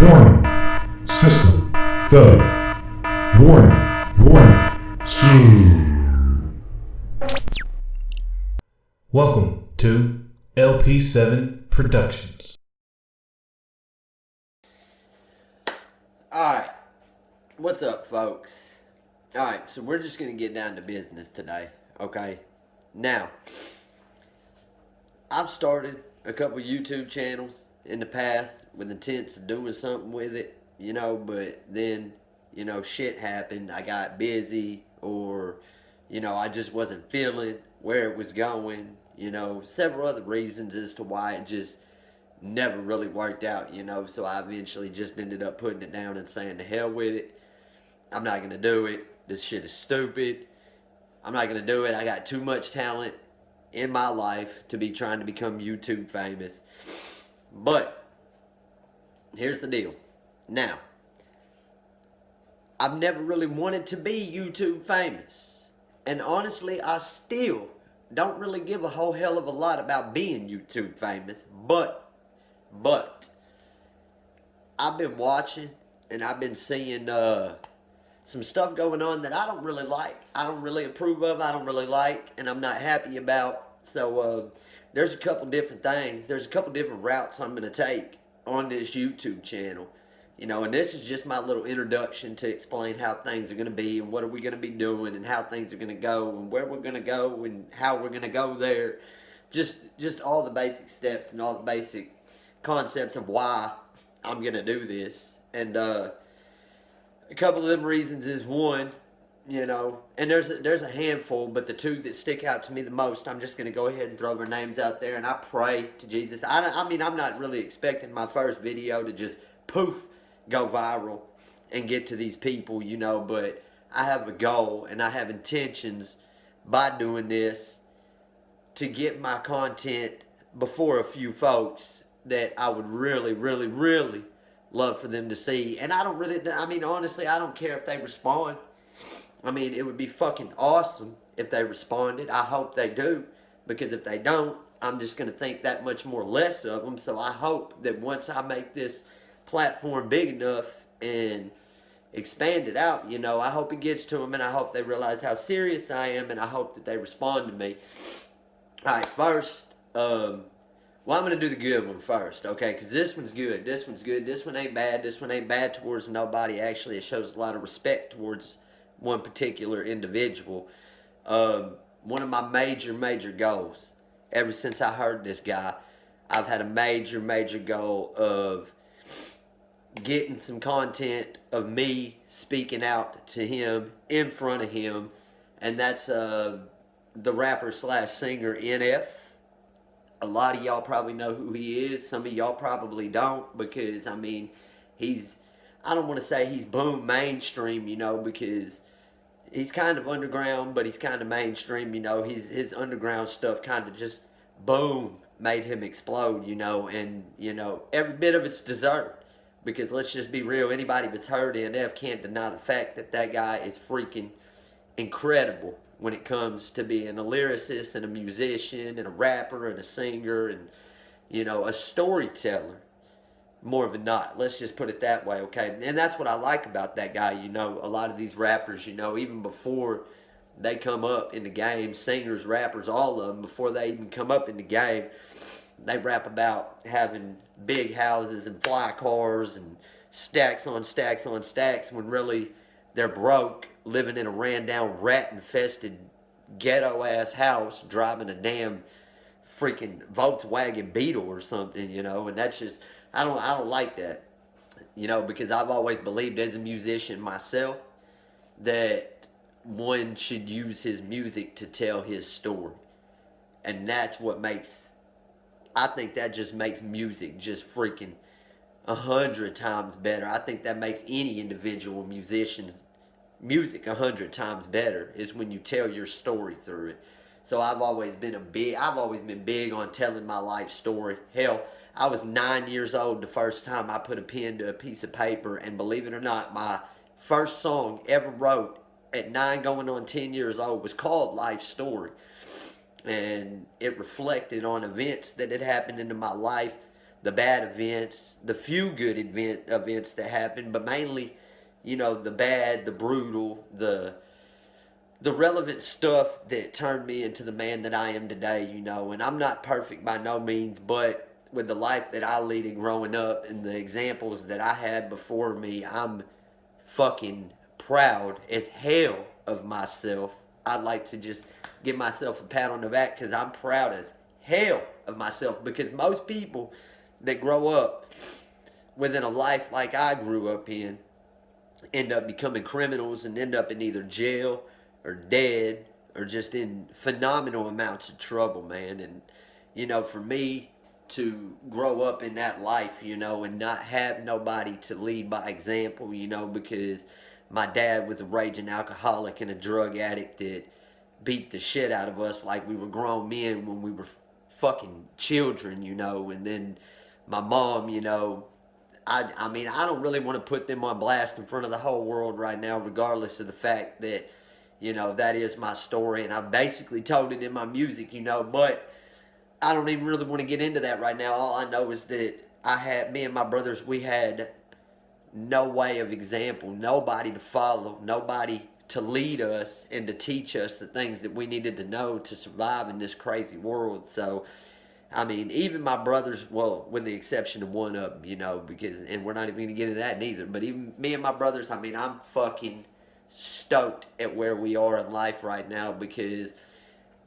Warning. System. Thug. Warning. Welcome to LPseven Productions. Alright, what's up, folks? Alright, so we're just going to get down to business today, okay? Now, I've started a couple YouTube channels in the past with intents of doing something with it, but then, shit happened. I got busy, or, I just wasn't feeling where it was going, several other reasons as to why it just never really worked out, so I eventually just ended up putting it down and saying to hell with it. I'm not going to do it. This shit is stupid. I'm not going to do it. I got too much talent in my life to be trying to become YouTube famous. But here's the deal. Now, I've never really wanted to be YouTube famous. And honestly, I still don't really give a whole hell of a lot about being YouTube famous. But I've been watching and I've been seeing some stuff going on that I don't really like. I don't really approve of. I don't really like, and I'm not happy about. So there's a couple different things. There's a couple different routes I'm going to take on this YouTube channel. And this is just my little introduction to explain how things are going to be and what are we going to be doing and how things are going to go and where we're going to go and how we're going to go there. Just all the basic steps and all the basic concepts of why I'm going to do this. And a couple of them reasons is one, and there's a handful, but the two that stick out to me the most, I'm just going to go ahead and throw their names out there, and I pray to Jesus. I mean, I'm not really expecting my first video to just poof, go viral and get to these people, but I have a goal and I have intentions by doing this to get my content before a few folks that I would really, really, really love for them to see. And honestly, I don't care if they respond. It would be fucking awesome if they responded. I hope they do, because if they don't, I'm just going to think that much more less of them. So I hope that once I make this platform big enough and expand it out, I hope it gets to them, and I hope they realize how serious I am, and I hope that they respond to me. Alright, first, I'm going to do the good one first, okay? Because this one's good. This one's good. This one ain't bad. This one ain't bad towards nobody. Actually, it shows a lot of respect towards one particular individual. One of my major goals, ever since I heard this guy, I've had a major goal of getting some content of me speaking out to him in front of him, and that's the rapper slash singer NF. A lot of y'all probably know who he is. Some of y'all probably don't, because, I don't want to say he's boom mainstream, because he's kind of underground, but he's kind of mainstream, his underground stuff kind of just, boom, made him explode, and, every bit of it's deserved, because let's just be real, anybody that's heard NF can't deny the fact that that guy is freaking incredible when it comes to being a lyricist and a musician and a rapper and a singer and, a storyteller, more than not. Let's just put it that way, okay? And that's what I like about that guy, a lot of these rappers, even before they come up in the game, singers, rappers, all of them, before they even come up in the game, they rap about having big houses and fly cars and stacks on stacks on stacks, when really they're broke, living in a ran-down, rat-infested, ghetto-ass house, driving a damn freaking Volkswagen Beetle or something, and that's just, I don't like that, because I've always believed as a musician myself that one should use his music to tell his story, and that's what makes, I think that just makes music just freaking 100 times better. I think that makes any individual musician music 100 times better, is when you tell your story through it. So I've always been big on telling my life story. Hell, I was 9 years old the first time I put a pen to a piece of paper, and believe it or not, my first song ever wrote at 9 going on 10 years old was called Life Story. And it reflected on events that had happened into my life the bad events, the few good events that happen, but mainly, the bad, the brutal, the relevant stuff that turned me into the man that I am today, and I'm not perfect by no means, but with the life that I lead growing up and the examples that I had before me, I'm fucking proud as hell of myself. I'd like to just give myself a pat on the back because I'm proud as hell of myself, because most people that grow up within a life like I grew up in end up becoming criminals and end up in either jail or dead or just in phenomenal amounts of trouble, man. And, for me to grow up in that life, and not have nobody to lead by example, because my dad was a raging alcoholic and a drug addict that beat the shit out of us like we were grown men when we were fucking children, and then my mom, I mean, I don't really want to put them on blast in front of the whole world right now, regardless of the fact that, that is my story, and I've basically told it in my music, but I don't even really want to get into that right now. All I know is that me and my brothers, we had no way of example, nobody to follow, nobody to lead us and to teach us the things that we needed to know to survive in this crazy world. So, I mean, even my brothers, well, with the exception of one of them, because, and we're not even going to get into that neither, but even me and my brothers, I mean, I'm fucking stoked at where we are in life right now, because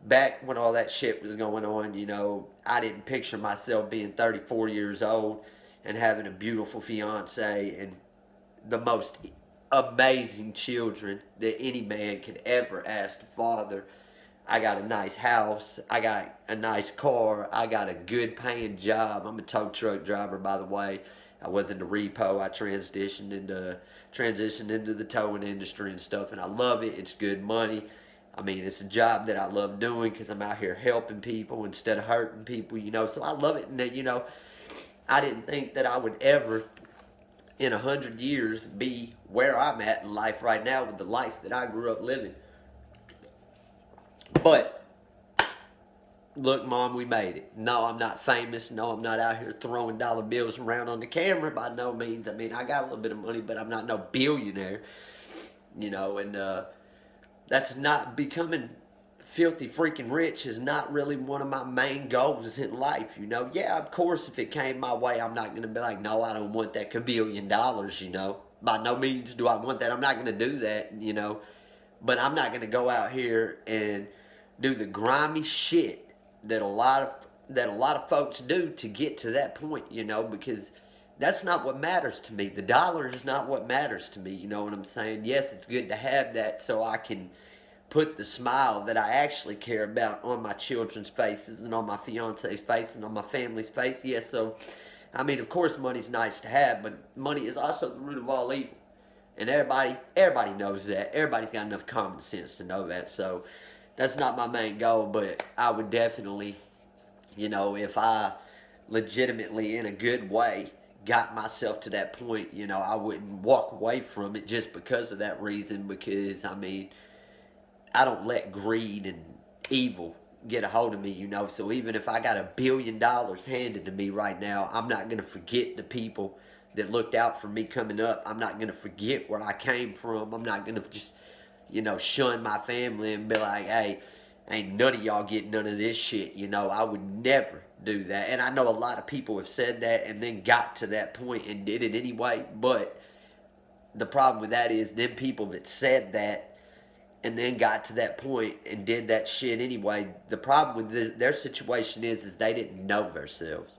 back when all that shit was going on, I didn't picture myself being 34 years old and having a beautiful fiance and the most amazing children that any man could ever ask to father. I got a nice house, I got a nice car, I got a good paying job. I'm a tow truck driver, by the way. I was in the repo, I transitioned into the towing industry and stuff, and I love it. It's good money. I mean, it's a job that I love doing because I'm out here helping people instead of hurting people, so I love it. And, I didn't think that I would ever in 100 years be where I'm at in life right now with the life that I grew up living. But look, Mom, we made it. No, I'm not famous. No, I'm not out here throwing dollar bills around on the camera by no means. I mean, I got a little bit of money, but I'm not no billionaire, and that's not becoming filthy freaking rich is not really one of my main goals in life, Yeah, of course, if it came my way, I'm not going to be like, no, I don't want that $1 billion, By no means do I want that. I'm not going to do that, But I'm not going to go out here and do the grimy shit that a lot of folks do to get to that point, because that's not what matters to me. The dollar is not what matters to me, you know what I'm saying? Yes, it's good to have that so I can put the smile that I actually care about on my children's faces and on my fiance's face and on my family's face. Yes, so, I mean, of course money's nice to have, but money is also the root of all evil. And everybody knows that. Everybody's got enough common sense to know that. So that's not my main goal, but I would definitely, if I legitimately in a good way got myself to that point, I wouldn't walk away from it just because of that reason, because, I mean, I don't let greed and evil get a hold of me, So even if I got $1 billion handed to me right now, I'm not going to forget the people that looked out for me coming up. I'm not going to forget where I came from. I'm not going to just, shun my family and be like, hey, ain't none of y'all get none of this shit, I would never do that. And I know a lot of people have said that and then got to that point and did it anyway. But the problem with that is them people that said that and then got to that point and did that shit anyway, the problem with their situation is they didn't know themselves.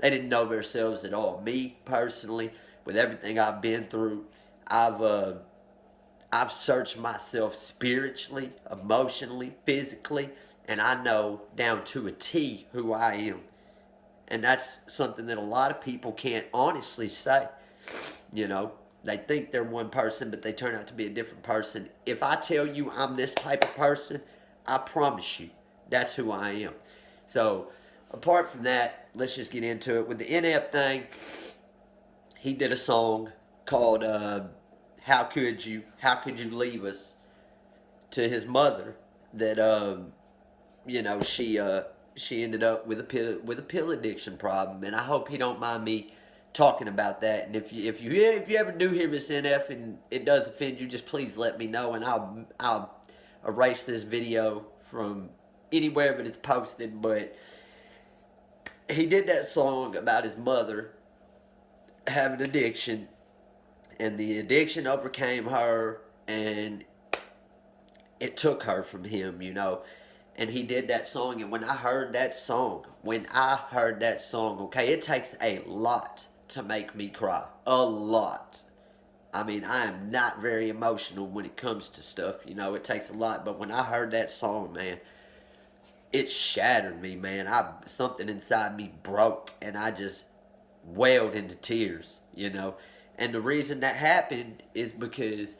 They didn't know themselves at all. Me, personally, with everything I've been through, I've searched myself spiritually, emotionally, physically, and I know down to a T who I am. And that's something that a lot of people can't honestly say, They think they're one person, but they turn out to be a different person. If I tell you I'm this type of person, I promise you, that's who I am. So, apart from that, let's just get into it. With the Inept thing, he did a song called How Could You Leave Us, to his mother that, she ended up with a pill addiction problem, and I hope he don't mind me talking about that. And if you ever do hear Miss NF and it does offend you, just please let me know, and I'll erase this video from anywhere that it's posted. But he did that song about his mother having addiction, and the addiction overcame her, and it took her from him, you know. And he did that song, and when I heard that song, okay, it takes a lot to make me cry. A lot. I mean, I am not very emotional when it comes to stuff, you know. It takes a lot, but when I heard that song, man, it shattered me, man. Something inside me broke, and I just wailed into tears, you know. And the reason that happened is because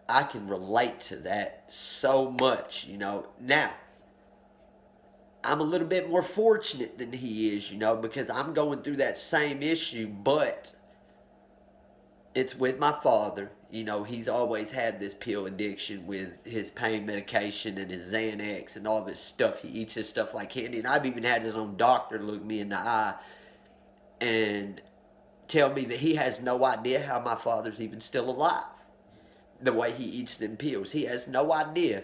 I can relate to that so much, you know. Now, I'm a little bit more fortunate than he is, you know, because I'm going through that same issue, but it's with my father. You know, he's always had this pill addiction with his pain medication and his Xanax and all this stuff. He eats his stuff like candy. And I've even had his own doctor look me in the eye and tell me that he has no idea how my father's even still alive. The way he eats them pills. He has no idea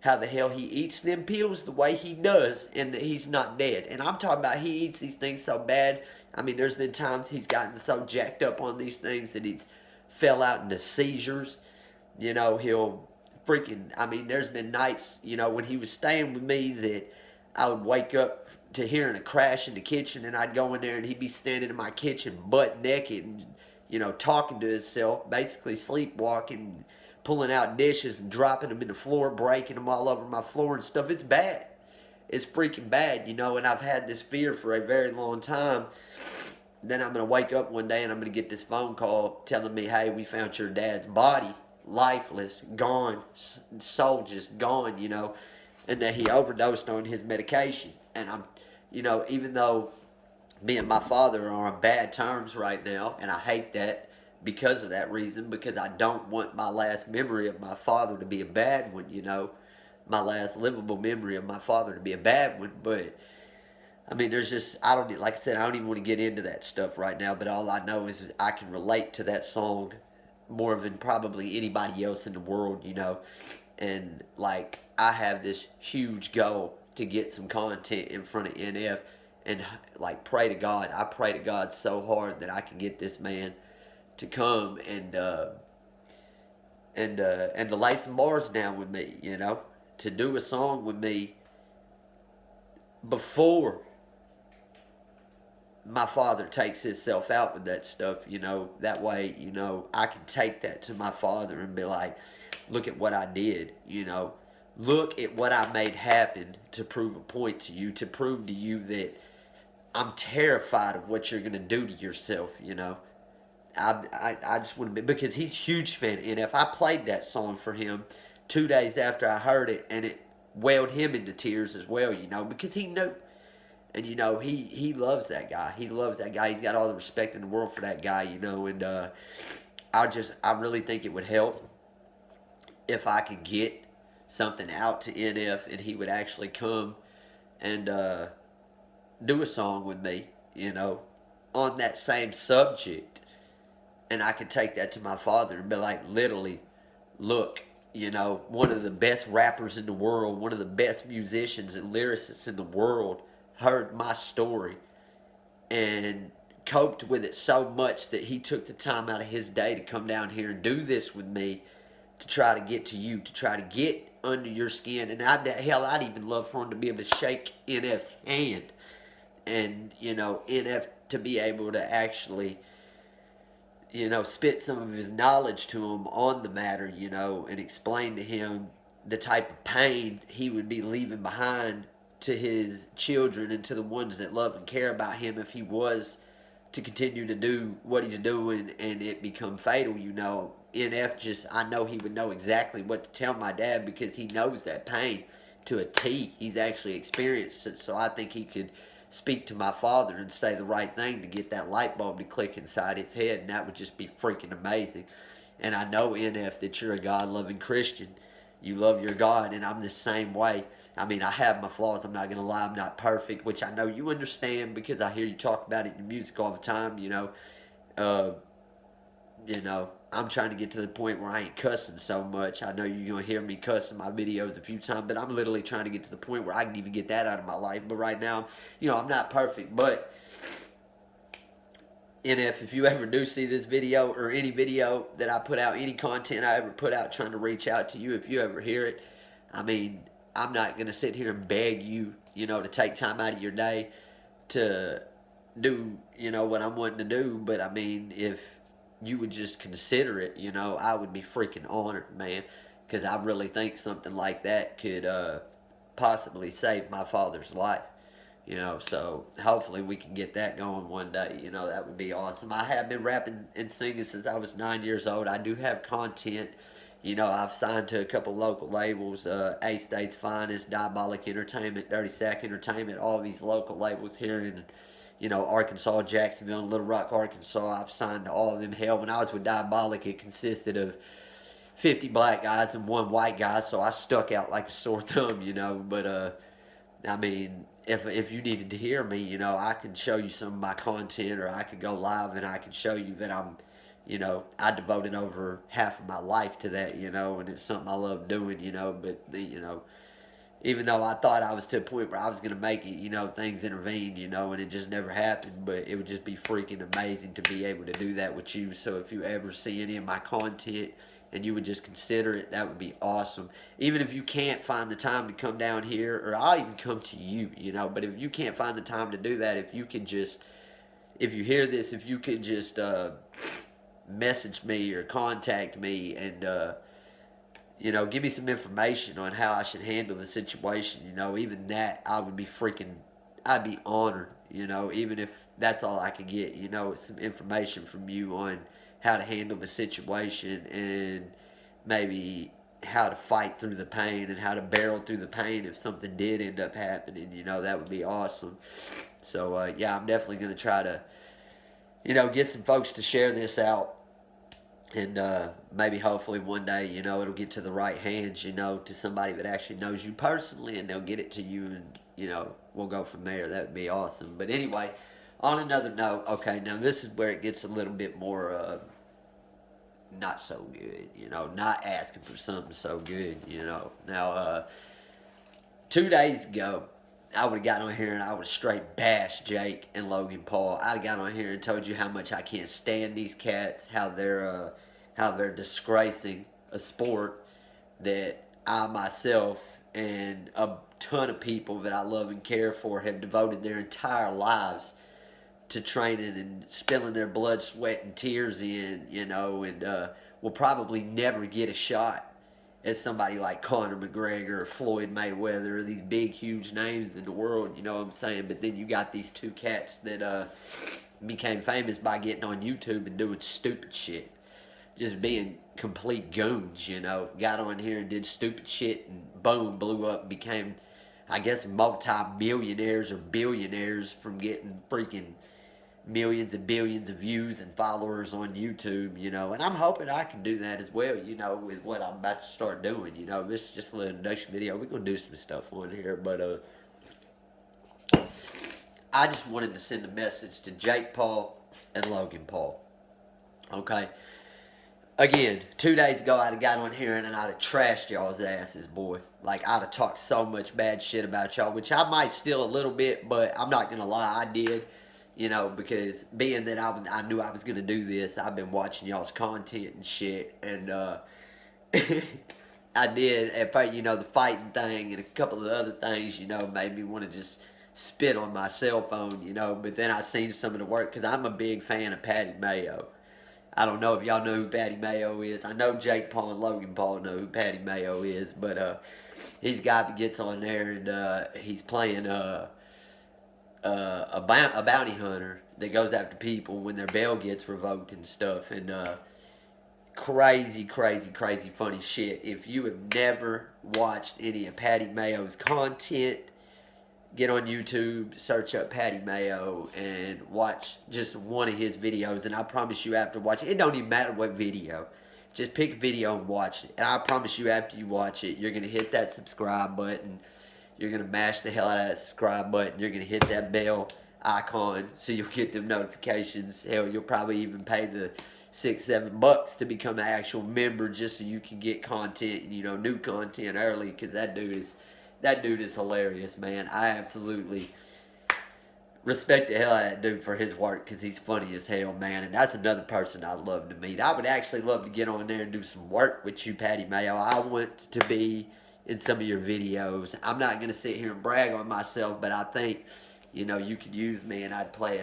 how the hell he eats them pills the way he does and that he's not dead. And I'm talking about he eats these things so bad. I mean, there's been times he's gotten so jacked up on these things that he's fell out into seizures. You know, he'll freaking, I mean, there's been nights, you know, when he was staying with me that I would wake up to hearing a crash in the kitchen, and I'd go in there and he'd be standing in my kitchen butt naked and, you know, talking to himself, basically sleepwalking, pulling out dishes and dropping them in the floor, breaking them all over my floor and stuff. It's bad. It's freaking bad, you know, and I've had this fear for a very long time. Then I'm going to wake up one day and I'm going to get this phone call telling me, hey, we found your dad's body, lifeless, gone, soul just gone, you know, and that he overdosed on his medication. And I'm, you know, even though me and my father are on bad terms right now, and I hate that because of that reason, because I don't want my last memory of my father to be a bad one, you know, my last livable memory of my father to be a bad one. But I mean, there's just, I don't, like I said, I don't even want to get into that stuff right now, but all I know is I can relate to that song more than probably anybody else in the world, you know. And like, I have this huge goal to get some content in front of NF, and like, pray to God. I pray to God so hard that I can get this man to come and to lay some bars down with me, you know, to do a song with me before my father takes himself out with that stuff, you know. That way, you know, I can take that to my father and be like, look at what I did, you know. Look at what I made happen to prove a point to you, to prove to you that I'm terrified of what you're going to do to yourself, you know. I just want to be, because he's a huge fan of NF. I played that song for him 2 days after I heard it, and it wailed him into tears as well, you know, because he knew. And, you know, he loves that guy. He loves that guy. He's got all the respect in the world for that guy, you know. And I really think it would help if I could get something out to NF and he would actually come and do a song with me, you know, on that same subject. And I could take that to my father and be like, literally, look, you know, one of the best rappers in the world, one of the best musicians and lyricists in the world heard my story and coped with it so much that he took the time out of his day to come down here and do this with me, to try to get to you, to try to get under your skin. And I'd even love for him to be able to shake NF's hand, and, you know, NF to be able to actually, you know, spit some of his knowledge to him on the matter, you know, and explain to him the type of pain he would be leaving behind to his children and to the ones that love and care about him if he was to continue to do what he's doing and it become fatal, you know. NF just, I know he would know exactly what to tell my dad, because he knows that pain to a T. He's actually experienced it, so I think he could speak to my father and say the right thing to get that light bulb to click inside his head, and that would just be freaking amazing. And I know, NF, that you're a God-loving Christian, You love your God, and I'm the same way. I mean, I have my flaws. I'm not going to lie. I'm not perfect, which I know you understand because I hear you talk about it in your music all the time, Uh, I'm trying to get to the point where I ain't cussing so much. I know you're going to hear me cuss in my videos a few times, but I'm literally trying to get to the point where I can even get that out of my life. But right now, I'm not perfect. But, and if you ever do see this video or any video that I put out, any content I ever put out trying to reach out to you, if you ever hear it, I mean, I'm not going to sit here and beg you, to take time out of your day to do, what I'm wanting to do. But, I mean, if you would just consider it, I would be freaking honored, man. Because I really think something like that could possibly save my father's life. So hopefully we can get that going one day. That would be awesome. I have been rapping and singing since I was 9 years old. I do have content. I've signed to a couple local labels, A State's Finest, Diabolic Entertainment, Dirty Sack Entertainment, all these local labels here in, Arkansas, Jacksonville, and Little Rock, Arkansas. I've signed to all of them. Hell, when I was with Diabolic, it consisted of 50 black guys and 1 white guy, so I stuck out like a sore thumb. But, I mean, if you needed to hear me, I can show you some of my content, or I could go live and I can show you that I devoted over half of my life to that, and it's something I love doing, but, even though I thought I was to a point where I was going to make it, things intervened, and it just never happened. But it would just be freaking amazing to be able to do that with you. So if you ever see any of my content and you would just consider it, that would be awesome. Even if you can't find the time to come down here, or I'll even come to you, but if you can't find the time to do that, if you hear this, if you could just message me or contact me and, give me some information on how I should handle the situation, even that, I'd be honored, even if that's all I could get, some information from you on how to handle the situation and maybe how to fight through the pain and how to barrel through the pain if something did end up happening, that would be awesome. So, I'm definitely going to try to, get some folks to share this out. And maybe hopefully one day, it'll get to the right hands, to somebody that actually knows you personally, and they'll get it to you, and, we'll go from there. That would be awesome. But anyway, on another note, okay, now this is where it gets a little bit more not so good, not asking for something so good, Now, 2 days ago, I would have got on here and I would have straight bashed Jake and Logan Paul. I'd have got on here and told you how much I can't stand these cats, how they're disgracing a sport that I myself and a ton of people that I love and care for have devoted their entire lives to training and spilling their blood, sweat, and tears in, and will probably never get a shot as somebody like Conor McGregor or Floyd Mayweather or these big, huge names in the world, you know what I'm saying? But then you got these 2 cats that became famous by getting on YouTube and doing stupid shit. Just being complete goons, Got on here and did stupid shit and boom, blew up and became, I guess, multi-millionaires or billionaires from getting freaking millions and billions of views and followers on YouTube, and I'm hoping I can do that as well, with what I'm about to start doing, This is just a little introduction video. We're going to do some stuff on here, but I just wanted to send a message to Jake Paul and Logan Paul, okay? Again, 2 days ago, I'd have got on here and I'd have trashed y'all's asses, boy. Like, I'd have talked so much bad shit about y'all, which I might still a little bit, but I'm not going to lie, I did. Because being that I knew I was going to do this, I've been watching y'all's content and shit, and I did, the fighting thing and a couple of the other things, made me want to just spit on my cell phone, but then I seen some of the work, because I'm a big fan of Patty Mayo. I don't know if y'all know who Patty Mayo is. I know Jake Paul and Logan Paul know who Patty Mayo is, but he's a guy that gets on there and he's playing a bounty hunter that goes after people when their bail gets revoked and stuff, and crazy funny shit. If you have never watched any of Patty Mayo's content, get on YouTube, search up Patty Mayo, and watch just one of his videos, and I promise you after watching, it don't even matter what video. Just pick a video and watch it. And I promise you, after you watch it, you're going to hit that subscribe button. You're going to mash the hell out of that subscribe button. You're going to hit that bell icon so you'll get them notifications. Hell, you'll probably even pay the $6-7 to become an actual member just so you can get content, new content early, because that dude is hilarious, man. I absolutely respect the hell out of that dude for his work, because he's funny as hell, man. And that's another person I'd love to meet. I would actually love to get on there and do some work with you, Patty Mayo. I want to be in some of your videos. I'm not going to sit here and brag on myself, but I think, you could use me, and I'd play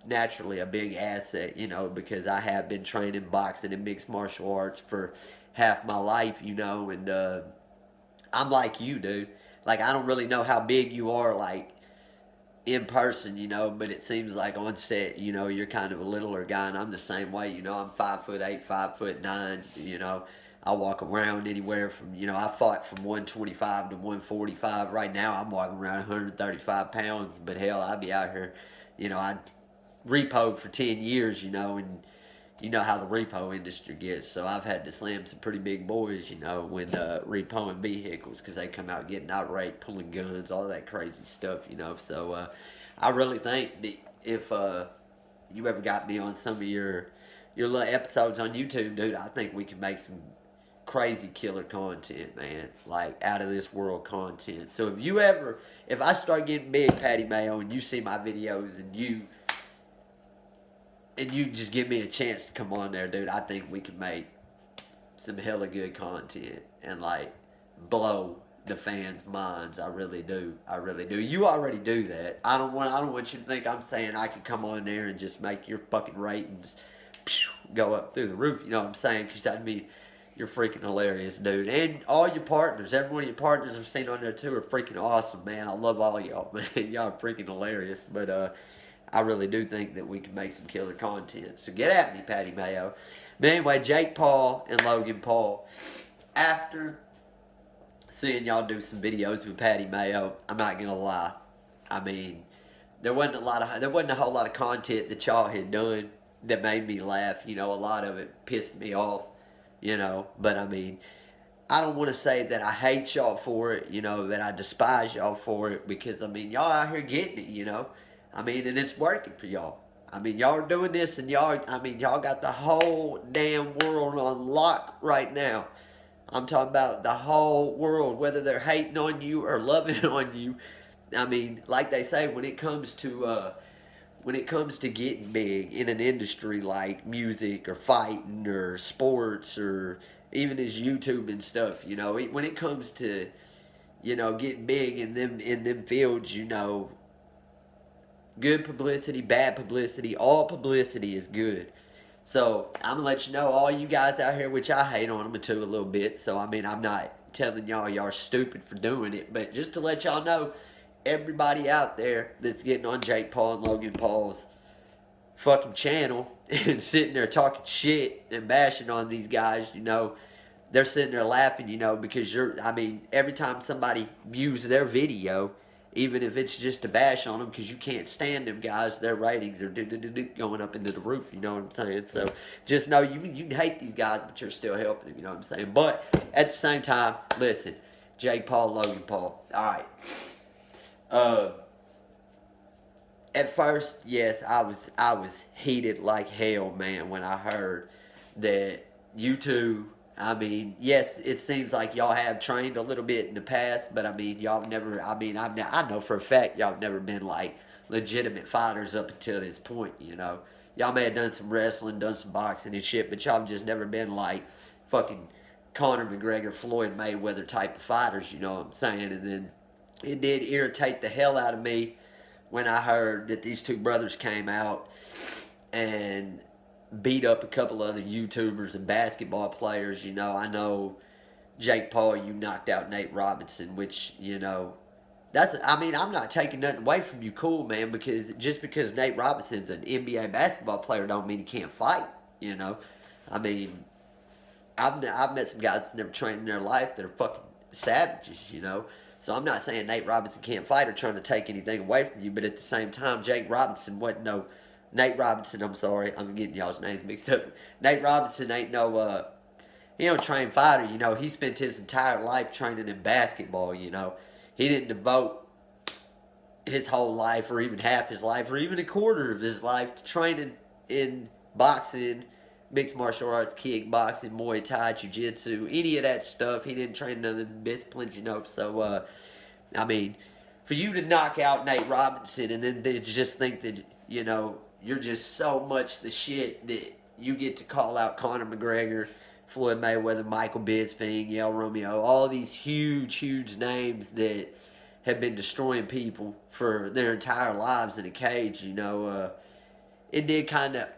naturally a big asset, because I have been training boxing and mixed martial arts for half my life, and I'm like you, dude. Like, I don't really know how big you are, like, in person, but it seems like on set, you're kind of a littler guy, and I'm the same way, I'm 5'8", 5'9", I walk around anywhere from, I fought from 125 to 145. Right now, I'm walking around 135 pounds, but hell, I be out here, I repoed for 10 years, and you know how the repo industry gets, so I've had to slam some pretty big boys, when repoing vehicles, because they come out getting outright, pulling guns, all that crazy stuff, so I really think that if you ever got me on some of your little episodes on YouTube, dude, I think we can make some crazy killer content, man, like out of this world content. So if I start getting big, Patty Mayo, and you see my videos, and you just give me a chance to come on there, dude, I think we can make some hella good content and like blow the fans' minds. I really do. You already do that. I don't want you to think I'm saying I can come on there and just make your fucking ratings go up through the roof. You know what I'm saying? Because I mean, you're freaking hilarious, dude. And all your partners, every one of your partners I've seen on there too are freaking awesome, man. I love all y'all, man. Y'all are freaking hilarious. But I really do think that we can make some killer content. So get at me, Patty Mayo. But anyway, Jake Paul and Logan Paul. After seeing y'all do some videos with Patty Mayo, I'm not gonna lie. I mean, there wasn't a whole lot of content that y'all had done that made me laugh. A lot of it pissed me off. But I mean, I don't want to say that I hate y'all for it, that I despise y'all for it, because I mean, y'all out here getting it, I mean, and it's working for y'all. I mean, y'all are doing this, and y'all got the whole damn world on lock right now. I'm talking about the whole world, whether they're hating on you or loving on you. I mean, like they say, when it comes to getting big in an industry like music or fighting or sports or even as YouTube and stuff, when it comes to, getting big in them fields, good publicity, bad publicity, all publicity is good. So I'm gonna let you know, all you guys out here, which I hate on them too a little bit. So I mean, I'm not telling y'all are stupid for doing it, but just to let y'all know, everybody out there that's getting on Jake Paul and Logan Paul's fucking channel and sitting there talking shit and bashing on these guys, they're sitting there laughing, because every time somebody views their video, even if it's just to bash on them, because you can't stand them guys, their ratings are going up into the roof, you know what I'm saying? So just know you hate these guys, but you're still helping them, you know what I'm saying? But at the same time, listen, Jake Paul, Logan Paul, all right. At first, yes, I was heated like hell, man, when I heard that YouTube. I mean, yes, it seems like y'all have trained a little bit in the past, but I mean, y'all never. I mean, I know for a fact y'all have never been like legitimate fighters up until this point. Y'all may have done some wrestling, done some boxing and shit, but y'all have just never been like fucking Conor McGregor, Floyd Mayweather type of fighters. You know what I'm saying? And then it did irritate the hell out of me when I heard that these two brothers came out and beat up a couple other YouTubers and basketball players. I know Jake Paul, you knocked out Nate Robinson, which, I'm not taking nothing away from you, cool, man, because just because Nate Robinson's an NBA basketball player don't mean he can't fight, I mean, I've met some guys that's never trained in their life that are fucking savages, So I'm not saying Nate Robinson can't fight or trying to take anything away from you, but at the same time, Nate Robinson, I'm sorry, I'm getting y'all's names mixed up. Nate Robinson ain't no he don't train fighter. You know, he spent his entire life training in basketball. You know, he didn't devote his whole life, or even half his life, or even a quarter of his life to training in boxing, mixed martial arts, kickboxing, Muay Thai, Jiu-Jitsu, any of that stuff. He didn't train none of the disciplines, you know. So, I mean, for you to knock out Nate Robinson and then they just think that, you know, you're just so much the shit that you get to call out Conor McGregor, Floyd Mayweather, Michael Bisping, Yael Romeo, all these huge, huge names that have been destroying people for their entire lives in a cage, you know. It did kind of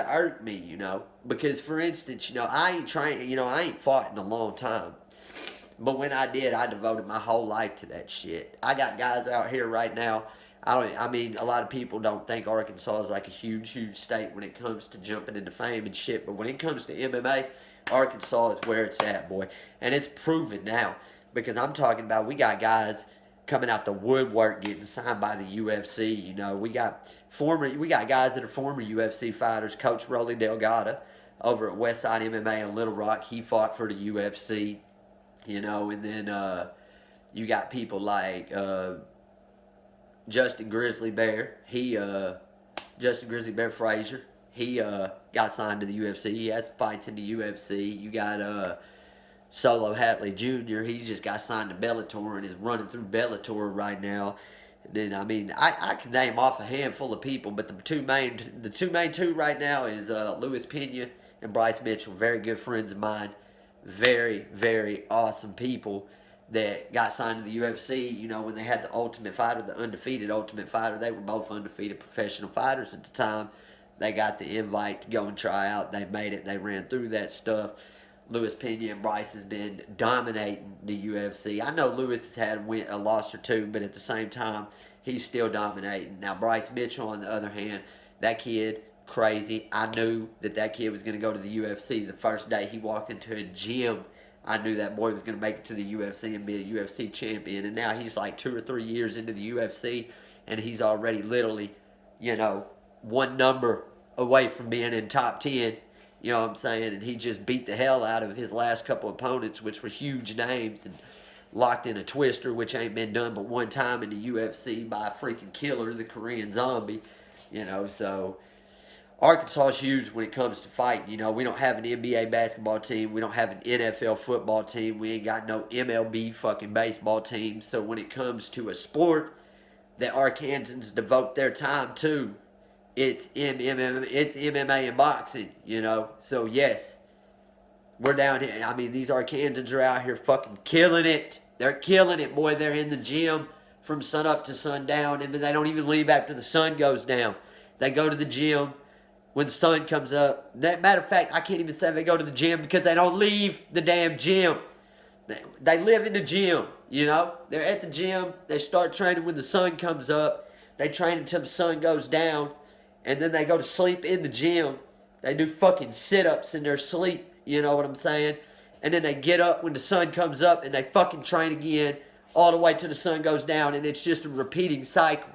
irk me, you know, because for instance, you know, I ain't fought in a long time, but when I did, I devoted my whole life to that shit. I got guys out here right now. I mean, a lot of people don't think Arkansas is like a huge, huge state when it comes to jumping into fame and shit, but when it comes to MMA, Arkansas is where it's at, boy, and it's proven now, because I'm talking about, we got guys coming out the woodwork getting signed by the UFC. You know, we got guys that are former UFC fighters. Coach Rolly Delgado over at Westside MMA in Little Rock, he fought for the UFC. You know, and then you got people like Justin Grizzly Bear. Justin Grizzly Bear Frazier. He got signed to the UFC. He has fights in the UFC. You got Solo Hatley Jr. He just got signed to Bellator and is running through Bellator right now. And then, I mean, I can name off a handful of people, but the two main two right now is Luis Pena and Bryce Mitchell. Very good friends of mine. Very, very awesome people that got signed to the UFC. You know, when they had the Ultimate Fighter, the undefeated Ultimate Fighter, they were both undefeated professional fighters at the time. They got the invite to go and try out. They made it. They ran through that stuff. Luis Pena and Bryce has been dominating the UFC. I know Luis has had a loss or two, but at the same time, he's still dominating. Now, Bryce Mitchell, on the other hand, that kid, crazy. I knew that kid was going to go to the UFC. The first day he walked into a gym, I knew that boy was going to make it to the UFC and be a UFC champion. And now he's like 2 or 3 years into the UFC, and he's already literally, you know, one number away from being in top 10. You know what I'm saying? And he just beat the hell out of his last couple opponents, which were huge names, and locked in a twister, which ain't been done but one time in the UFC by a freaking killer, the Korean Zombie. You know, so Arkansas is huge when it comes to fighting. You know, we don't have an NBA basketball team. We don't have an NFL football team. We ain't got no MLB fucking baseball team. So when it comes to a sport that Arkansans devote their time to, it's MMA and boxing, you know. So, yes, we're down here. I mean, these Arkansans are out here fucking killing it. They're killing it, boy. They're in the gym from sun up to sundown, and they don't even leave after the sun goes down. They go to the gym when the sun comes up. Matter of fact, I can't even say they go to the gym because they don't leave the damn gym. They live in the gym, you know. They're at the gym. They start training when the sun comes up. They train until the sun goes down. And then they go to sleep in the gym. They do fucking sit-ups in their sleep. You know what I'm saying? And then they get up when the sun comes up and they fucking train again all the way till the sun goes down. And it's just a repeating cycle.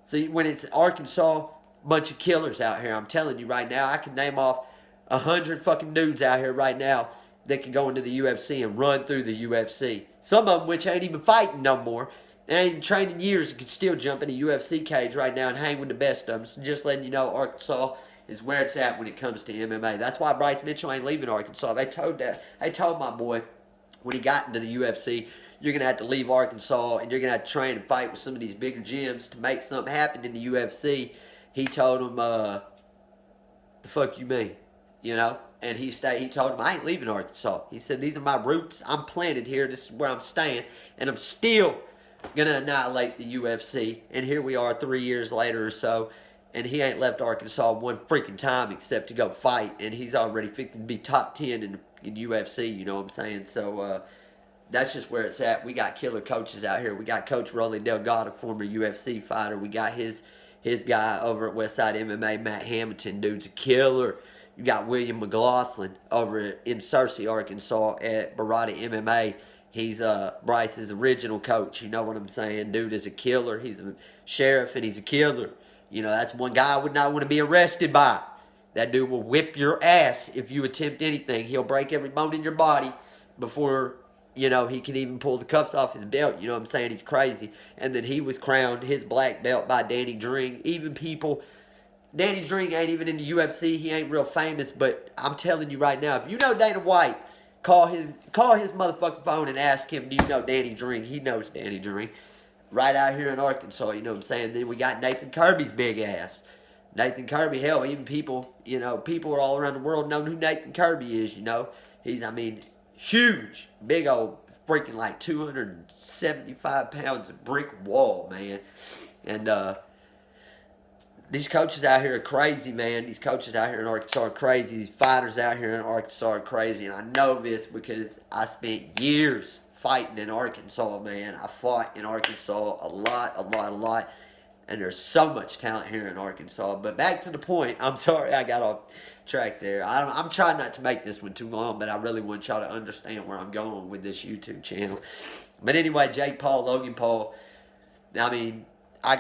See, when it's Arkansas, bunch of killers out here. I'm telling you right now, I can name off 100 fucking dudes out here right now that can go into the UFC and run through the UFC. Some of them which ain't even fighting no more. They ain't even trained in years and can still jump in a UFC cage right now and hang with the best of them. So just letting you know, Arkansas is where it's at when it comes to MMA. That's why Bryce Mitchell ain't leaving Arkansas. They told my boy when he got into the UFC, you're going to have to leave Arkansas and you're going to have to train and fight with some of these bigger gyms to make something happen in the UFC. He told him, the fuck you mean? You know? And he told him, I ain't leaving Arkansas. He said, these are my roots. I'm planted here. This is where I'm staying. And I'm still going to annihilate the UFC. And here we are 3 years later or so. And he ain't left Arkansas one freaking time except to go fight. And he's already fixing to be top 10 in UFC. You know what I'm saying? So, that's just where it's at. We got killer coaches out here. We got Coach Rolly Delgado, former UFC fighter. We got his guy over at Westside MMA, Matt Hamilton. Dude's a killer. You got William McLaughlin over in Searcy, Arkansas at Barada MMA. He's Bryce's original coach. You know what I'm saying? Dude is a killer. He's a sheriff and he's a killer. You know, that's one guy I would not want to be arrested by. That dude will whip your ass if you attempt anything. He'll break every bone in your body before, you know, he can even pull the cuffs off his belt. You know what I'm saying? He's crazy. And then he was crowned his black belt by Danny Dring. Even people, Danny Dring ain't even in the UFC. He ain't real famous. But I'm telling you right now, if you know Dana White, call his motherfucking phone and ask him, do you know Danny Dring? He knows Danny Dring. Right out here in Arkansas, you know what I'm saying? Then we got Nathan Kirby's big ass. Nathan Kirby, hell, even people, you know, people all around the world know who Nathan Kirby is, you know. He's, I mean, huge, big old freaking like 275 pounds of brick wall, man. And these coaches out here are crazy, man. These coaches out here in Arkansas are crazy. These fighters out here in Arkansas are crazy. And I know this because I spent years fighting in Arkansas, man. I fought in Arkansas a lot. And there's so much talent here in Arkansas. But back to the point. I'm sorry I got off track there. I'm trying not to make this one too long, but I really want y'all to understand where I'm going with this YouTube channel. But anyway, Jake Paul, Logan Paul. I mean, I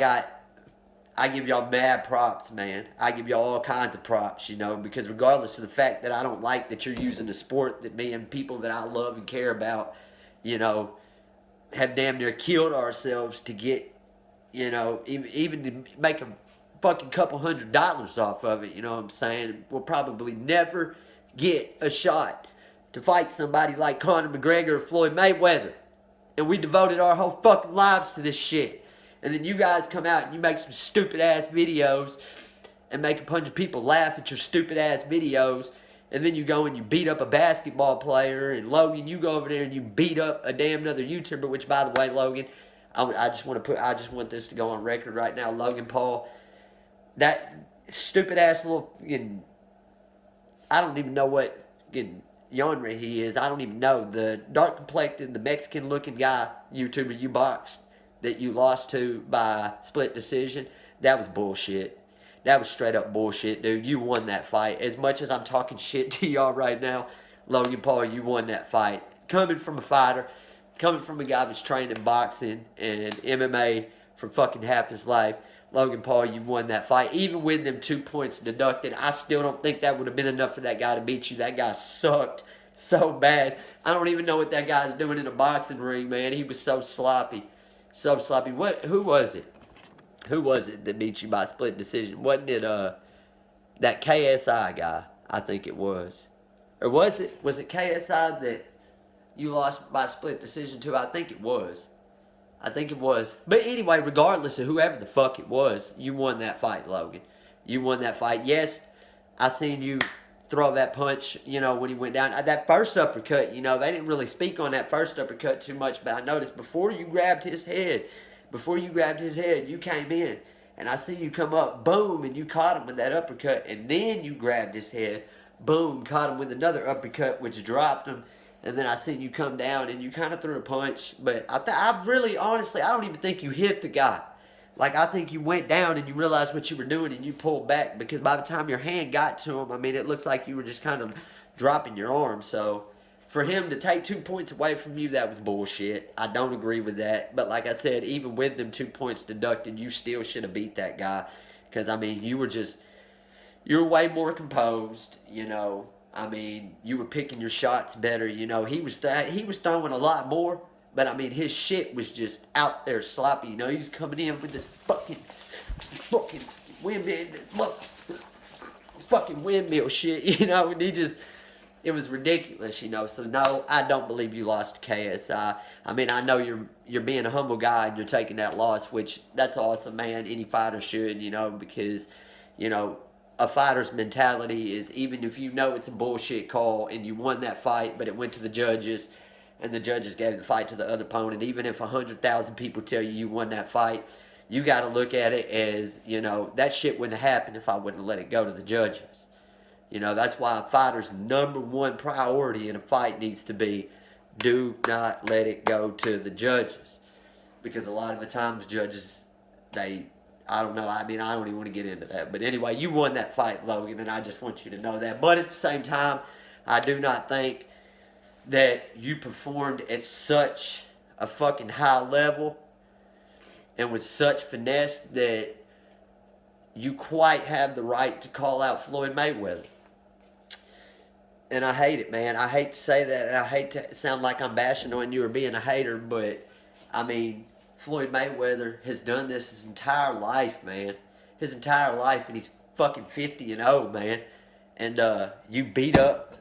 give y'all mad props, man. I give y'all all kinds of props, you know, because regardless of the fact that I don't like that you're using the sport that me and people that I love and care about, you know, have damn near killed ourselves to get, you know, even to make a fucking couple $100 off of it, you know what I'm saying? We'll probably never get a shot to fight somebody like Conor McGregor or Floyd Mayweather. And we devoted our whole fucking lives to this shit. And then you guys come out and you make some stupid ass videos and make a bunch of people laugh at your stupid ass videos. And then you go and you beat up a basketball player. And Logan, you go over there and you beat up a damn another YouTuber, which by the way, Logan, I just want this to go on record right now. Logan Paul, that stupid ass little, I don't even know what genre he is. I don't even know. The dark complected, the Mexican looking guy, YouTuber you boxed, that you lost to by split decision, that was bullshit. That was straight up bullshit, dude. You won that fight. As much as I'm talking shit to y'all right now, Logan Paul, you won that fight. Coming from a fighter, coming from a guy that's trained in boxing and MMA for fucking half his life, Logan Paul, you won that fight. Even with them 2 points deducted, I still don't think that would have been enough for that guy to beat you. That guy sucked so bad. I don't even know what that guy's doing in a boxing ring, man. He was so sloppy. So sloppy. Who was it? Who was it that beat you by split decision? Wasn't it that KSI guy? I think it was. Or was it KSI that you lost by split decision to? I think it was. But anyway, regardless of whoever the fuck it was, you won that fight, Logan. You won that fight. Yes, I seen you throw that punch, you know, when he went down. That first uppercut, you know, they didn't really speak on that first uppercut too much, but I noticed before you grabbed his head, you came in. And I see you come up, boom, and you caught him with that uppercut. And then you grabbed his head, boom, caught him with another uppercut, which dropped him. And then I seen you come down and you kind of threw a punch. But I really, honestly, I don't even think you hit the guy. Like, I think you went down and you realized what you were doing and you pulled back. Because by the time your hand got to him, I mean, it looks like you were just kind of dropping your arm. So, for him to take 2 points away from you, that was bullshit. I don't agree with that. But like I said, even with them 2 points deducted, you still should have beat that guy. Because, I mean, you were way more composed, you know. I mean, you were picking your shots better, you know. He was throwing a lot more, but I mean, his shit was just out there sloppy, you know. He was coming in with this fucking windmill shit, you know. And it was ridiculous, you know. So no, I don't believe you lost to KSI. I mean, I know you're being a humble guy and you're taking that loss, which that's awesome, man. Any fighter should, you know, because, you know, a fighter's mentality is, even if you know it's a bullshit call and you won that fight, but it went to the judges and the judges gave the fight to the other opponent, even if 100,000 people tell you won that fight, you got to look at it as, you know, that shit wouldn't have happened if I wouldn't have let it go to the judges. You know, that's why a fighter's number one priority in a fight needs to be, do not let it go to the judges. Because a lot of the times judges, I don't know. I mean, I don't even want to get into that. But anyway, you won that fight, Logan, and I just want you to know that. But at the same time, I do not think that you performed at such a fucking high level and with such finesse that you quite have the right to call out Floyd Mayweather. And I hate it, man. I hate to say that, and I hate to sound like I'm bashing on you or being a hater, but, I mean, Floyd Mayweather has done this his entire life, man. His entire life, and he's fucking 50 and old, man. And you beat up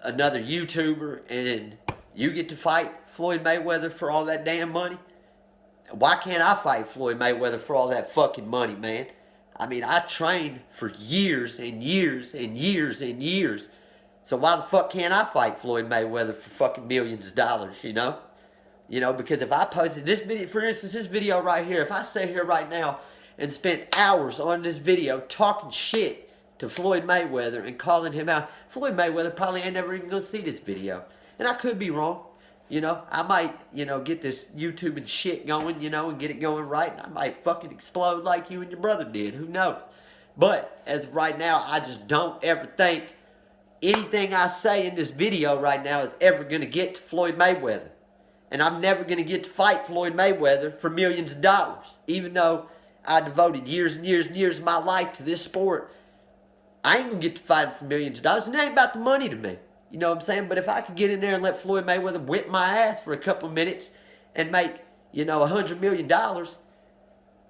another YouTuber, and you get to fight Floyd Mayweather for all that damn money? Why can't I fight Floyd Mayweather for all that fucking money, man? I mean, I trained for years and years and years and years. So why the fuck can't I fight Floyd Mayweather for fucking millions of dollars, you know? You know, because if I posted this video, for instance, this video right here, if I sit here right now and spent hours on this video talking shit to Floyd Mayweather and calling him out, Floyd Mayweather probably ain't never even gonna see this video. And I could be wrong. You know, I might, you know, get this YouTube and shit going, you know, and get it going right, and I might fucking explode like you and your brother did. Who knows? But as of right now, I just don't ever think anything I say in this video right now is ever going to get to Floyd Mayweather. And I'm never going to get to fight Floyd Mayweather for millions of dollars. Even though I devoted years and years and years of my life to this sport, I ain't going to get to fight him for millions of dollars. And it ain't about the money to me. You know what I'm saying? But if I could get in there and let Floyd Mayweather whip my ass for a couple of minutes and make, you know, $100 million,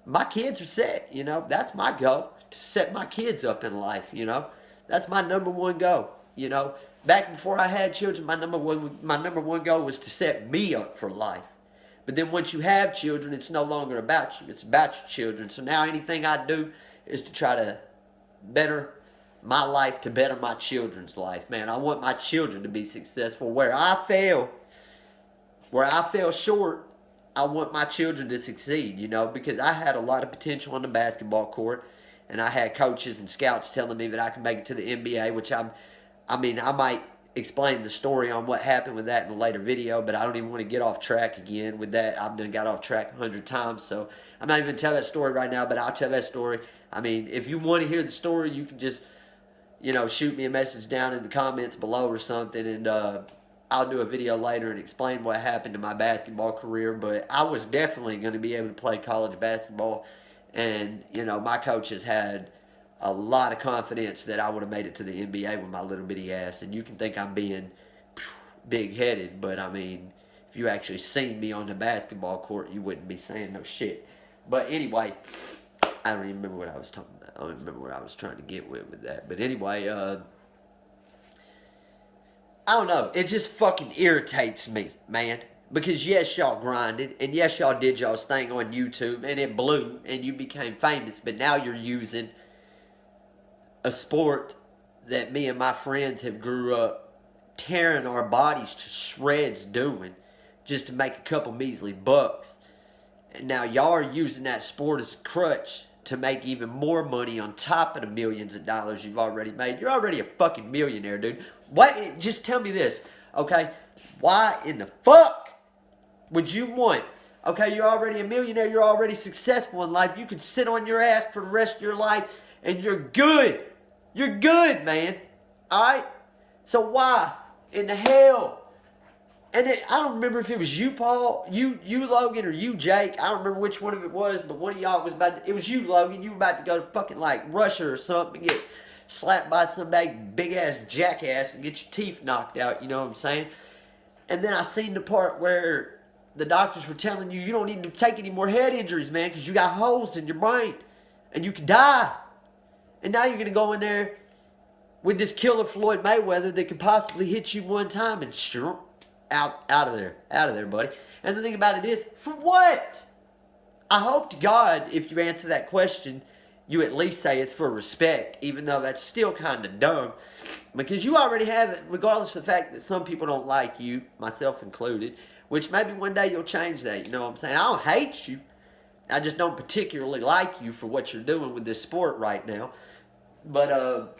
my kids are set, you know. That's my goal, to set my kids up in life, you know. That's my number one goal, you know. Back before I had children, my number one goal was to set me up for life. But then once you have children, it's no longer about you. It's about your children. So now anything I do is to try to better my life, to better my children's life. Man, I want my children to be successful. Where I fail short, I want my children to succeed, you know, because I had a lot of potential on the basketball court, and I had coaches and scouts telling me that I can make it to the NBA, which I might explain the story on what happened with that in a later video, but I don't even want to get off track again with that. I've done got off track 100 times, so I'm not even going to tell that story right now, but I'll tell that story. I mean, if you want to hear the story, you can just, you know, shoot me a message down in the comments below or something, and I'll do a video later and explain what happened to my basketball career. But I was definitely going to be able to play college basketball, and, you know, my coaches had a lot of confidence that I would have made it to the NBA with my little bitty ass. And you can think I'm being big-headed, but, I mean, if you actually seen me on the basketball court, you wouldn't be saying no shit. But anyway, I don't even remember what I was talking about. I don't remember what I was trying to get with that. But anyway, I don't know. It just fucking irritates me, man. Because yes, y'all grinded, and yes, y'all did y'all's thing on YouTube, and it blew, and you became famous. But now you're using a sport that me and my friends have grew up tearing our bodies to shreds doing just to make a couple measly bucks. And now y'all are using that sport as a crutch to make even more money on top of the millions of dollars you've already made. You're already a fucking millionaire, dude. What? Just tell me this, okay? Why in the fuck would you want? Okay, you're already a millionaire. You're already successful in life. You can sit on your ass for the rest of your life, and you're good. You're good, man. All right? So why in the hell? And I don't remember if it was you, Paul, you Logan, or you, Jake. I don't remember which one of it was, but one of y'all was about to, it was you, Logan. You were about to go to fucking, like, Russia or something and get slapped by some big-ass jackass and get your teeth knocked out, you know what I'm saying? And then I seen the part where the doctors were telling you don't need to take any more head injuries, man, because you got holes in your brain and you could die. And now you're going to go in there with this killer Floyd Mayweather that could possibly hit you one time and sure, out of there, buddy. And the thing about it is, for what? I hope to God, if you answer that question, you at least say it's for respect, even though that's still kind of dumb. Because you already have it, regardless of the fact that some people don't like you, myself included, which maybe one day you'll change that, you know what I'm saying? I don't hate you. I just don't particularly like you for what you're doing with this sport right now. But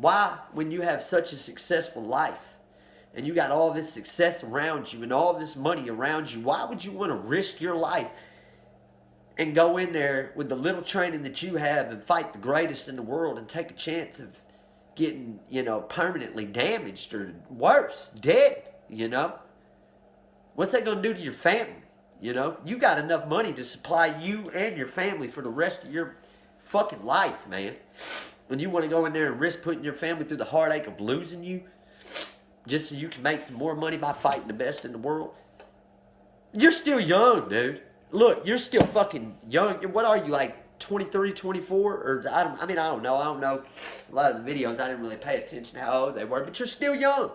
why, when you have such a successful life, and you got all this success around you and all this money around you, why would you want to risk your life and go in there with the little training that you have and fight the greatest in the world and take a chance of getting, you know, permanently damaged or worse, dead, you know? What's that going to do to your family, you know? You got enough money to supply you and your family for the rest of your fucking life, man. When you want to go in there and risk putting your family through the heartache of losing you just so you can make some more money by fighting the best in the world. You're still young, dude. Look, you're still fucking young. What are you, like 23, 24? Or I don't know. A lot of the videos, I didn't really pay attention to how old they were, but you're still young.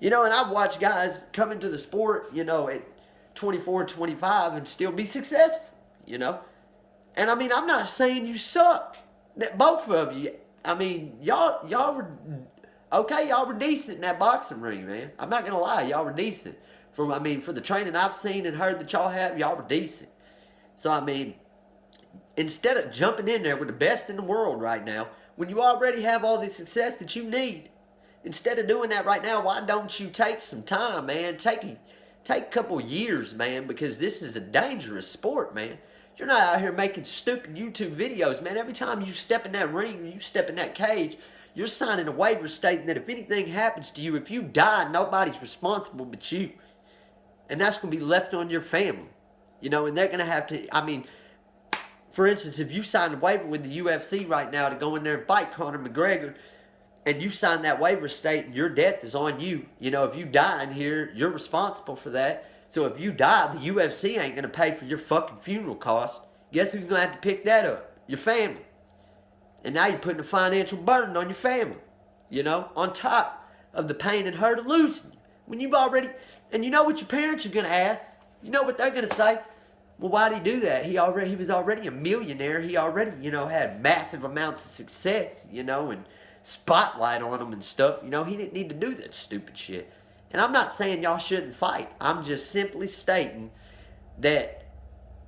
You know, and I've watched guys come into the sport, you know, at 24, 25 and still be successful, you know. And I mean, I'm not saying you suck. Both of you, I mean, y'all were, okay, y'all were decent in that boxing ring, man. I'm not going to lie, y'all were decent. For the training I've seen and heard that y'all have, y'all were decent. So, I mean, instead of jumping in there with the best in the world right now, when you already have all the success that you need, instead of doing that right now, why don't you take some time, man? Take a couple years, man, because this is a dangerous sport, man. You're not out here making stupid YouTube videos, man. Every time you step in that ring or you step in that cage, you're signing a waiver stating that if anything happens to you, if you die, nobody's responsible but you. And that's going to be left on your family. You know, and they're going to have to, I mean, for instance, if you signed a waiver with the UFC right now to go in there and fight Conor McGregor, and you sign that waiver stating your death is on you, you know, if you die in here, you're responsible for that. So if you die, the UFC ain't going to pay for your fucking funeral costs. Guess who's going to have to pick that up? Your family. And now you're putting a financial burden on your family, you know, on top of the pain and hurt of losing you. When you've already, and you know what your parents are going to ask? You know what they're going to say? Well, why'd he do that? He was already a millionaire. He already, you know, had massive amounts of success, you know, and spotlight on him and stuff. You know, he didn't need to do that stupid shit. And I'm not saying y'all shouldn't fight. I'm just simply stating that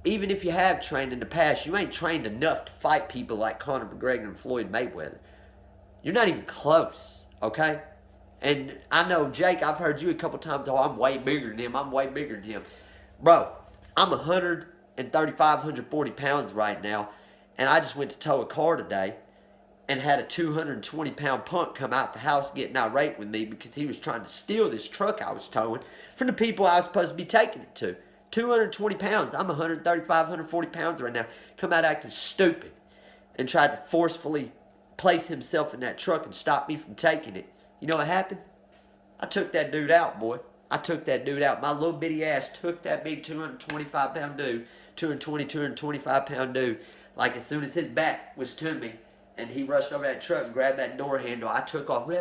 even if you have trained in the past, you ain't trained enough to fight people like Conor McGregor and Floyd Mayweather. You're not even close, okay? And I know, Jake, I've heard you a couple times, oh, I'm way bigger than him. I'm way bigger than him. Bro, I'm 135, 140 pounds right now, and I just went to tow a car today and had a 220-pound punk come out the house getting irate with me because he was trying to steal this truck I was towing from the people I was supposed to be taking it to. 220 pounds. I'm 135, 140 pounds right now. Come out acting stupid and tried to forcefully place himself in that truck and stop me from taking it. You know what happened? I took that dude out, boy. I took that dude out. My little bitty ass took that big 225-pound dude, 225-pound dude, like as soon as his back was to me, and he rushed over that truck and grabbed that door handle, I took off,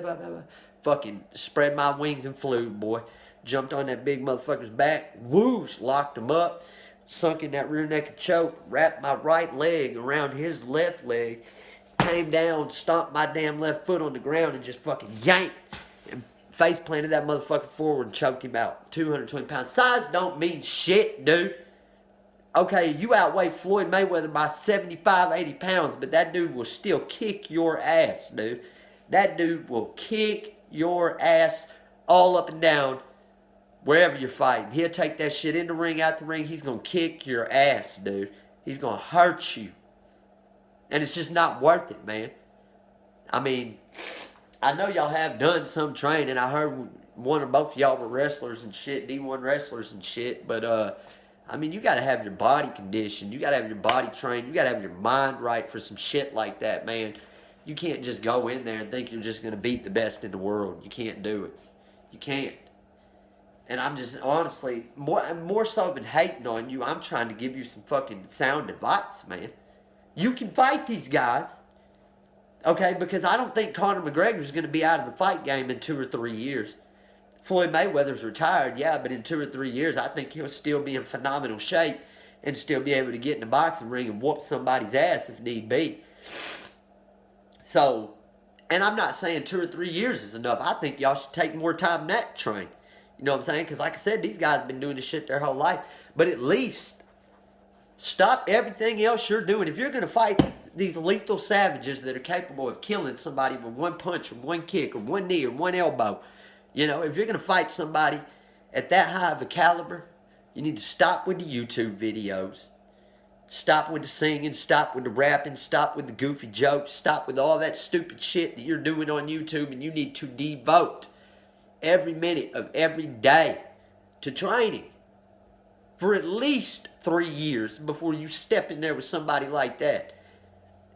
fucking spread my wings and flew, boy. Jumped on that big motherfucker's back, whoosh, locked him up, sunk in that rear naked choke, wrapped my right leg around his left leg, came down, stomped my damn left foot on the ground and just fucking yanked and face planted that motherfucker forward and choked him out. 220 pounds. Size don't mean shit, dude. Okay, you outweigh Floyd Mayweather by 75, 80 pounds, but that dude will still kick your ass, dude. That dude will kick your ass all up and down wherever you're fighting. He'll take that shit in the ring, out the ring. He's going to kick your ass, dude. He's going to hurt you. And it's just not worth it, man. I mean, I know y'all have done some training. I heard one or both of y'all were wrestlers and shit, D1 wrestlers and shit. But, I mean, you got to have your body conditioned. You got to have your body trained. You got to have your mind right for some shit like that, man. You can't just go in there and think you're just going to beat the best in the world. You can't do it. You can't. And I'm just, honestly, more so than hating on you, I'm trying to give you some fucking sound advice, man. You can fight these guys, okay? Because I don't think Conor McGregor's going to be out of the fight game in 2 or 3 years. Floyd Mayweather's retired, yeah, but in 2 or 3 years, I think he'll still be in phenomenal shape and still be able to get in the boxing ring and whoop somebody's ass if need be. So, and I'm not saying 2 or 3 years is enough. I think y'all should take more time than that to train. You know what I'm saying? Because like I said, these guys have been doing this shit their whole life. But at least stop everything else you're doing. If you're going to fight these lethal savages that are capable of killing somebody with one punch or one kick or one knee or one elbow, you know, if you're going to fight somebody at that high of a caliber, you need to stop with the YouTube videos. Stop with the singing, stop with the rapping, stop with the goofy jokes, stop with all that stupid shit that you're doing on YouTube, and you need to devote every minute of every day to training for at least 3 years before you step in there with somebody like that.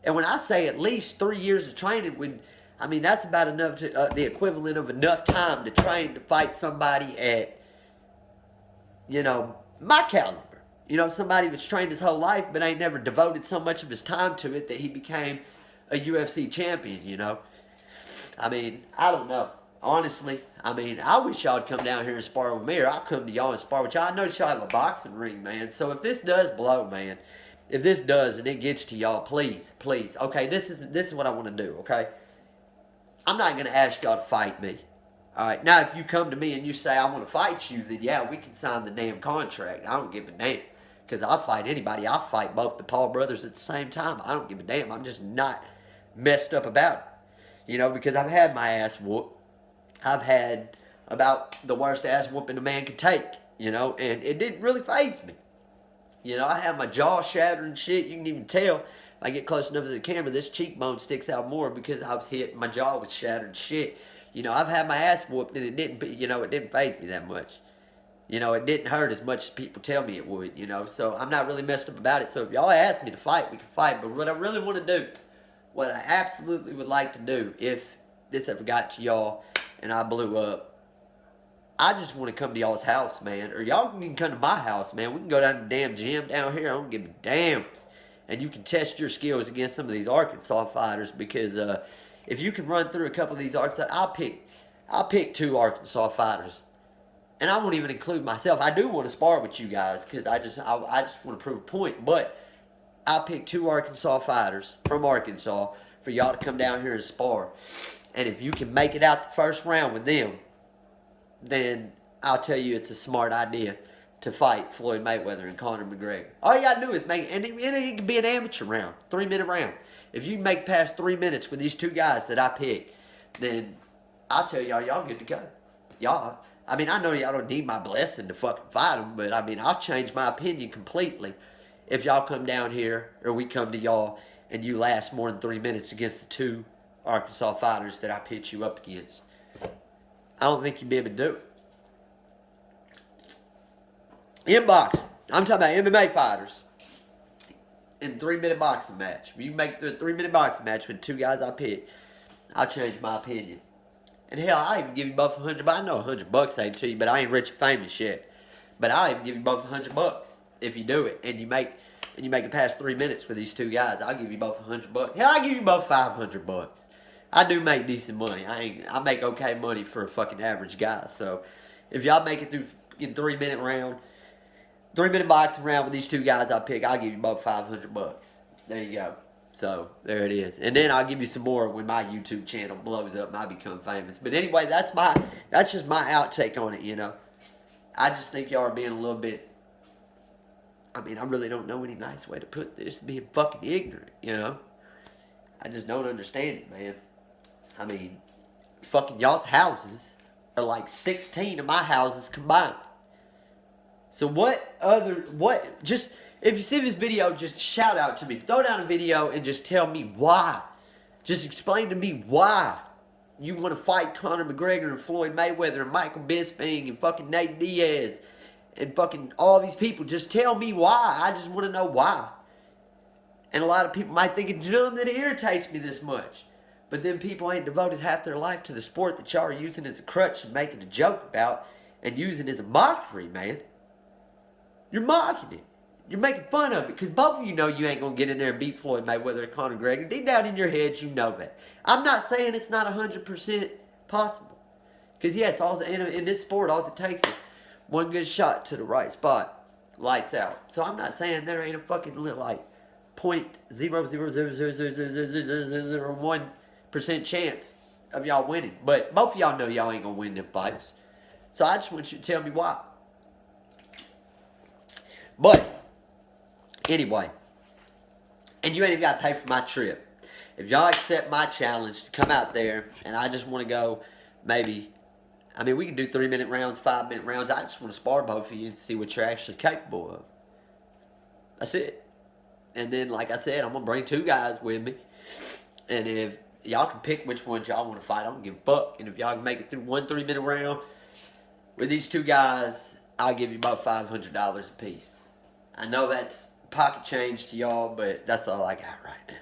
And when I say at least 3 years of training, that's about enough to, the equivalent of enough time to train to fight somebody at, my caliber. Somebody that's trained his whole life but ain't never devoted so much of his time to it that he became a UFC champion, I don't know. Honestly, I wish y'all would come down here and spar with me, or I'll come to y'all and spar with y'all. I notice y'all have a boxing ring, man. So if this does blow, man, if this does and it gets to y'all, please, okay, this is what I want to do, okay? I'm not going to ask y'all to fight me. All right, now if you come to me and you say I want to fight you, then yeah, we can sign the damn contract. I don't give a damn, because I'll fight anybody. I'll fight both the Paul brothers at the same time. I don't give a damn. I'm just not messed up about it, because I've had my ass whooped. I've had about the worst ass whooping a man could take, and it didn't really faze me. I have my jaw shattered and shit. You can even tell if I get close enough to the camera, this cheekbone sticks out more because I was hit. My jaw was shattered and shit. I've had my ass whooped and it didn't faze me that much. It didn't hurt as much as people tell me it would, so I'm not really messed up about it. So if y'all ask me to fight, we can fight. But what I really want to do, what I absolutely would like to do, if this ever got to y'all and I blew up, I just want to come to y'all's house, man. Or y'all can come to my house, man. We can go down to the damn gym down here. I don't give a damn. And you can test your skills against some of these Arkansas fighters, because if you can run through a couple of these Arkansas, I'll pick 2 Arkansas fighters. And I won't even include myself. I do want to spar with you guys, because I just want to prove a point. But I'll pick 2 Arkansas fighters from Arkansas for y'all to come down here and spar. And if you can make it out the first round with them, then I'll tell you it's a smart idea to fight Floyd Mayweather and Conor McGregor. All you gotta do is make it, and it can be an amateur round, 3-minute round. If you make past 3 minutes with these 2 guys that I pick, then I'll tell y'all good to go. I know y'all don't need my blessing to fucking fight them, but I'll change my opinion completely if y'all come down here, or we come to y'all, and you last more than 3 minutes against the 2 Arkansas fighters that I pitch you up against. I don't think you'd be able to do it. In boxing, I'm talking about MMA fighters in 3-minute boxing match. If you make the 3-minute boxing match with 2 guys I pick, I'll change my opinion. And hell, I'll even give you both $100. I know $100 ain't to you, but I ain't rich and famous yet. But I'll even give you both $100 if you do it, and you make it past 3 minutes for these 2 guys. I'll give you both $100. Hell, I'll give you both $500. I do make decent money. I make okay money for a fucking average guy. So if y'all make it through in 3-minute round, 3-minute boxing round with these 2 guys I pick, I'll give you both $500. There you go. So there it is. And then I'll give you some more when my YouTube channel blows up and I become famous. But anyway, that's just my outtake on it, I just think y'all are being a little bit, I really don't know any nice way to put this, being fucking ignorant, I just don't understand it, man. Fucking y'all's houses are like 16 of my houses combined. So if you see this video, just shout out to me. Throw down a video and just tell me why. Just explain to me why you want to fight Conor McGregor and Floyd Mayweather and Michael Bisping and fucking Nate Diaz and fucking all these people. Just tell me why. I just want to know why. And a lot of people might think it's dumb that it irritates me this much. But then people ain't devoted half their life to the sport that y'all are using as a crutch and making a joke about and using as a mockery, man. You're mocking it. You're making fun of it, because both of you know you ain't going to get in there and beat Floyd Mayweather or Conor McGregor. Deep down in your heads, you know that. I'm not saying it's not 100% possible. Because yes, in this sport, all it takes is one good shot to the right spot. Lights out. So I'm not saying there ain't a fucking like 0.0000001% chance of y'all winning. But both of y'all know y'all ain't going to win them fights. So I just want you to tell me why. But anyway, and you ain't even got to pay for my trip. If y'all accept my challenge to come out there, and I just want to go, maybe, we can do 3-minute rounds, 5-minute rounds. I just want to spar both of you and see what you're actually capable of. That's it. And then, like I said, I'm going to bring 2 guys with me. And if y'all can pick which ones y'all want to fight, I don't give a fuck. And if y'all can make it through one 3-minute round with these 2 guys, I'll give you about $500 a piece. I know that's pocket change to y'all, but that's all I got right now.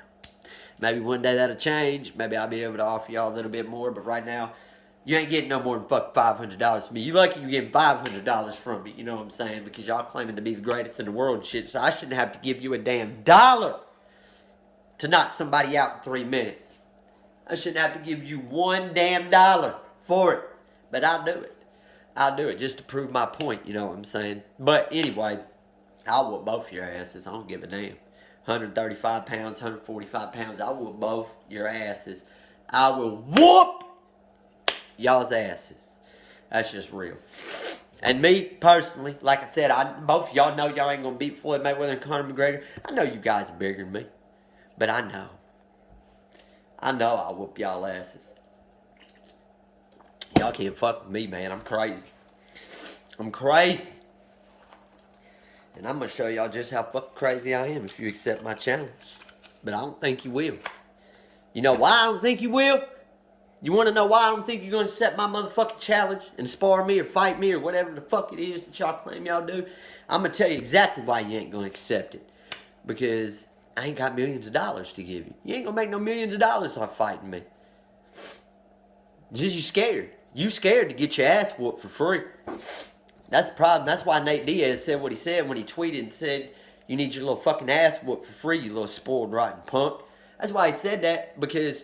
Maybe one day that'll change. Maybe I'll be able to offer y'all a little bit more. But right now, you ain't getting no more than fucking $500 from me. You lucky you getting $500 from me. You know what I'm saying? Because y'all claiming to be the greatest in the world and shit. So I shouldn't have to give you a damn dollar to knock somebody out in 3 minutes. I shouldn't have to give you one damn dollar for it. But I'll do it. I'll do it just to prove my point. You know what I'm saying? But anyway, I'll whoop both your asses. I don't give a damn. 135 pounds, 145 pounds. I'll whoop both your asses. I will whoop y'all's asses. That's just real. And me, personally, like I said, both of y'all know y'all ain't going to beat Floyd Mayweather and Conor McGregor. I know you guys are bigger than me. But I know I'll whoop y'all asses. Y'all can't fuck with me, man. I'm crazy. I'm crazy. And I'm going to show y'all just how fucking crazy I am if you accept my challenge. But I don't think you will. You know why I don't think you will? You want to know why I don't think you're going to accept my motherfucking challenge and spar me or fight me or whatever the fuck it is that y'all claim y'all do? I'm going to tell you exactly why you ain't going to accept it. Because I ain't got millions of dollars to give you. You ain't going to make no millions of dollars off fighting me. Just you scared. You scared to get your ass whooped for free. That's the problem. That's why Nate Diaz said what he said when he tweeted and said, you need your little fucking ass whooped for free, you little spoiled rotten punk. That's why he said that, because,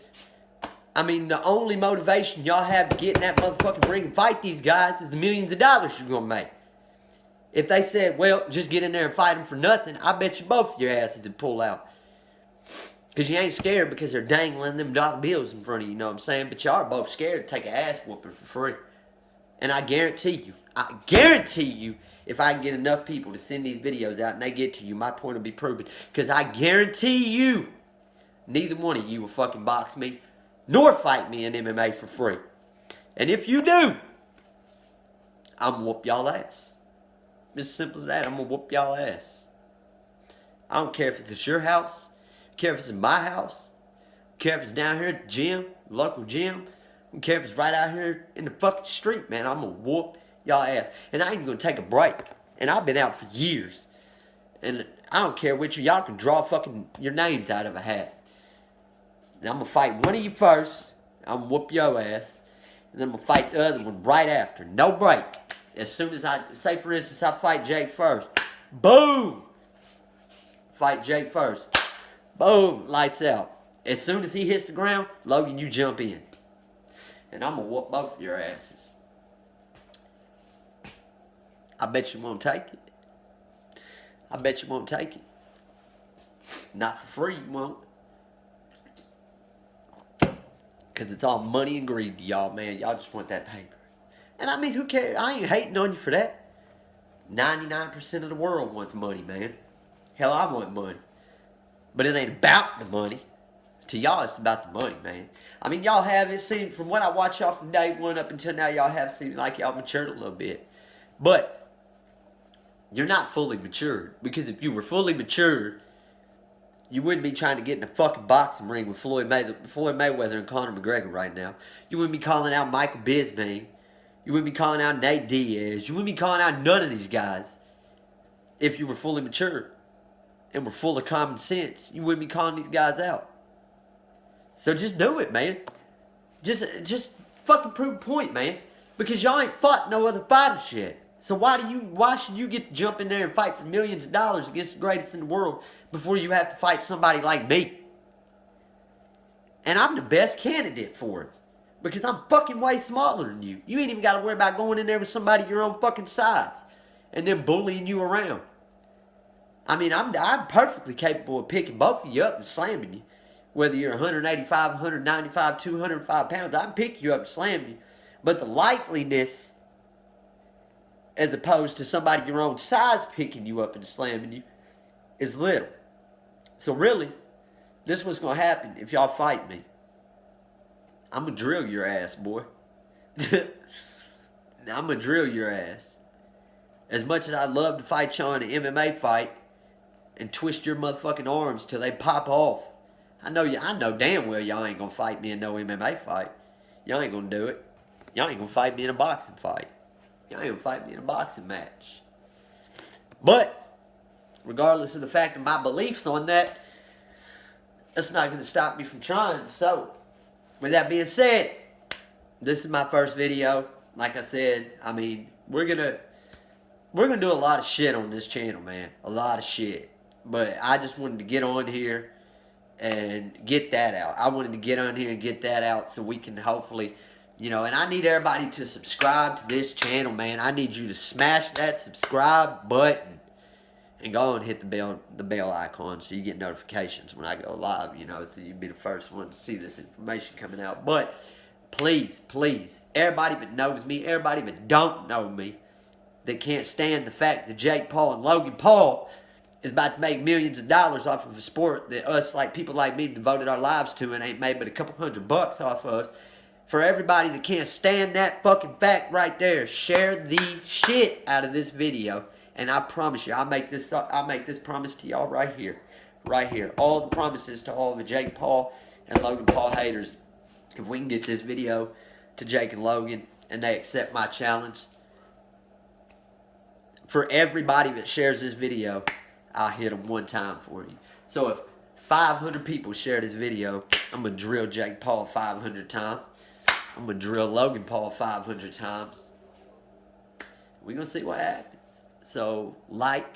I mean, the only motivation y'all have to get in that motherfucking ring and fight these guys is the millions of dollars you're going to make. If they said, well, just get in there and fight them for nothing, I bet you both of your asses would pull out. Because you ain't scared because they're dangling them dollar bills in front of you, you know what I'm saying? But y'all are both scared to take an ass whooping for free. And I guarantee you, if I can get enough people to send these videos out and they get to you, my point will be proven. Because I guarantee you, neither one of you will fucking box me, nor fight me in MMA for free. And if you do, I'm going to whoop y'all ass. As simple as that, I'm going to whoop y'all ass. I don't care if it's at your house, I don't care if it's in my house, I don't care if it's down here at the gym, local gym, I don't care if it's right out here in the fucking street, man. I'm going to whoop y'all ass. And I ain't going to take a break. And I've been out for years. And I don't care which of y'all can draw fucking your names out of a hat. And I'm going to fight one of you first. I'm going to whoop your ass. And then I'm going to fight the other one right after. No break. As soon as I, say for instance, I fight Jake first. Boom! Fight Jake first. Boom! Lights out. As soon as he hits the ground, Logan, you jump in. And I'm going to whoop both of your asses. I bet you won't take it. I bet you won't take it. Not for free, you won't. Because it's all money and greed to y'all, man. Y'all just want that paper. And I mean, who cares? I ain't hating on you for that. 99% of the world wants money, man. Hell, I want money. But it ain't about the money. To y'all, it's about the money, man. I mean, y'all have it seen, from what I watch y'all from day one up until now, y'all have seen like y'all matured a little bit. But you're not fully matured. Because if you were fully matured, you wouldn't be trying to get in a fucking boxing ring with Floyd Mayweather and Conor McGregor right now. You wouldn't be calling out Michael Bisping. You wouldn't be calling out Nate Diaz. You wouldn't be calling out none of these guys if you were fully matured and were full of common sense. You wouldn't be calling these guys out. So just do it, man. Just fucking prove a point, man. Because y'all ain't fought no other fighters yet. So why should you get to jump in there and fight for millions of dollars against the greatest in the world before you have to fight somebody like me? And I'm the best candidate for it. Because I'm fucking way smaller than you. You ain't even got to worry about going in there with somebody your own fucking size and then bullying you around. I mean, I'm perfectly capable of picking both of you up and slamming you. Whether you're 185, 195, 205 pounds, I can pick you up and slam you. But the likeliness, as opposed to somebody your own size picking you up and slamming you, is little. So really, this is what's going to happen if y'all fight me. I'm going to drill your ass, boy. I'm going to drill your ass. As much as I'd love to fight y'all in an MMA fight and twist your motherfucking arms till they pop off, I know damn well y'all ain't going to fight me in no MMA fight. Y'all ain't going to do it. Y'all ain't going to fight me in a boxing fight. Y'all ain't going to fight me in a boxing match. But, regardless of the fact of my beliefs on that, that's not going to stop me from trying. So, with that being said, this is my first video. Like I said, I mean, we're gonna do a lot of shit on this channel, man. A lot of shit. But I just wanted to get on here and get that out. I wanted to get on here and get that out so we can hopefully, you know, and I need everybody to subscribe to this channel, man. I need you to smash that subscribe button and go and hit the bell icon so you get notifications when I go live, you know, so you'll be the first one to see this information coming out. But please, please, everybody that knows me, everybody that don't know me, that can't stand the fact that Jake Paul and Logan Paul is about to make millions of dollars off of a sport that us, like people like me, devoted our lives to and ain't made but a couple $100 off of us. For everybody that can't stand that fucking fact right there, share the shit out of this video. And I promise you, I make this promise to y'all right here. Right here. All the promises to all the Jake Paul and Logan Paul haters. If we can get this video to Jake and Logan and they accept my challenge, for everybody that shares this video, I'll hit them one time for you. So if 500 people share this video, I'm going to drill Jake Paul 500 times. I'm going to drill Logan Paul 500 times. We're going to see what happens. So, like,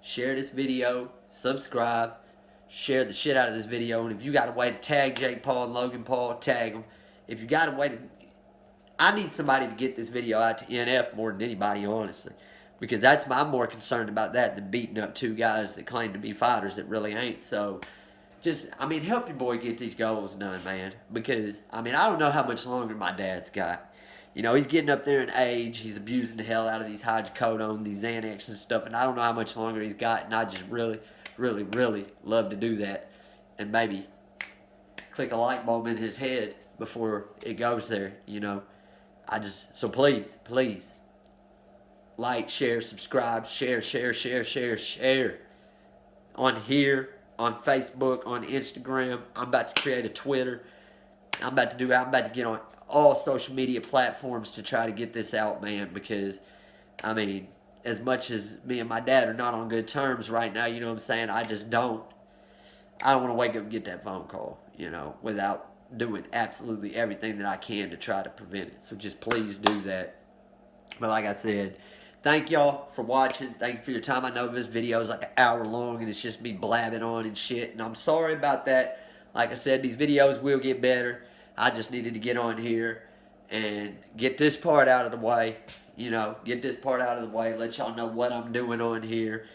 share this video, subscribe, share the shit out of this video, and if you got a way to tag Jake Paul and Logan Paul, tag them. If you got a way to... I need somebody to get this video out to NF more than anybody, honestly. Because I'm more concerned about that than beating up two guys that claim to be fighters that really ain't. So, just, I mean, help your boy get these goals done, man. Because, I mean, I don't know how much longer my dad's got. You know, he's getting up there in age. He's abusing the hell out of these hydrocodone, these Xanax and stuff. And I don't know how much longer he's got. And I just really, really, really love to do that. And maybe click a light bulb in his head before it goes there, you know. So please, please. Like, share, subscribe, share. On here, on Facebook, on Instagram. I'm about to create a Twitter. I'm about to get on all social media platforms to try to get this out, man, because, I mean, as much as me and my dad are not on good terms right now, you know what I'm saying, I don't want to wake up and get that phone call, you know, without doing absolutely everything that I can to try to prevent it. So just please do that. But like I said, thank y'all for watching. Thank you for your time. I know this video is like an hour long and it's just me blabbing on and shit, and I'm sorry about that. Like I said, these videos will get better. I just needed to get on here and get this part out of the way. You know, get this part out of the way. Let y'all know what I'm doing on here.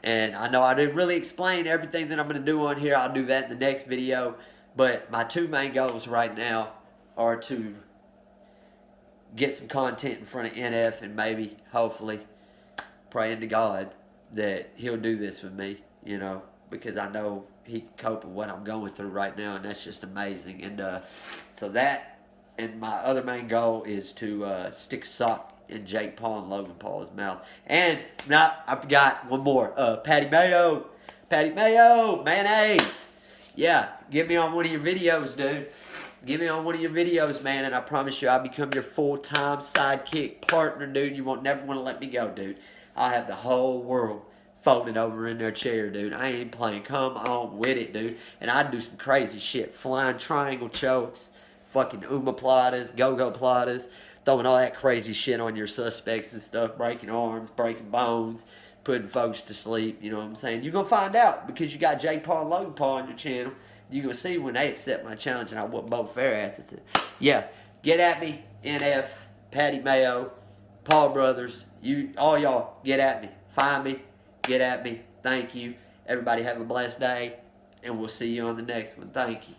And I know I didn't really explain everything that I'm going to do on here. I'll do that in the next video. But my two main goals right now are to get some content in front of NF and maybe, hopefully, praying to God that he'll do this with me, you know, because I know he can cope with what I'm going through right now, and that's just amazing. And so that, and my other main goal is to stick a sock in Jake Paul and Logan Paul's mouth. And I forgot one more. Patty Mayo, mayonnaise. Yeah, get me on one of your videos, dude. Get me on one of your videos, man, and I promise you I'll become your full-time sidekick partner, dude. You won't never want to let me go, dude. I'll have the whole world folded over in their chair, dude. I ain't playing. Come on with it, dude. And I do some crazy shit. Flying triangle chokes, fucking omoplatas, go-go platas, throwing all that crazy shit on your suspects and stuff, breaking arms, breaking bones, putting folks to sleep, you know what I'm saying? You're going to find out because you got Jake Paul and Logan Paul on your channel. You're going to see when they accept my challenge and I whoop both their asses. Yeah, get at me, NF, Patty Mayo, Paul Brothers. All y'all, get at me. Find me. Get at me. Thank you. Everybody have a blessed day, and we'll see you on the next one. Thank you.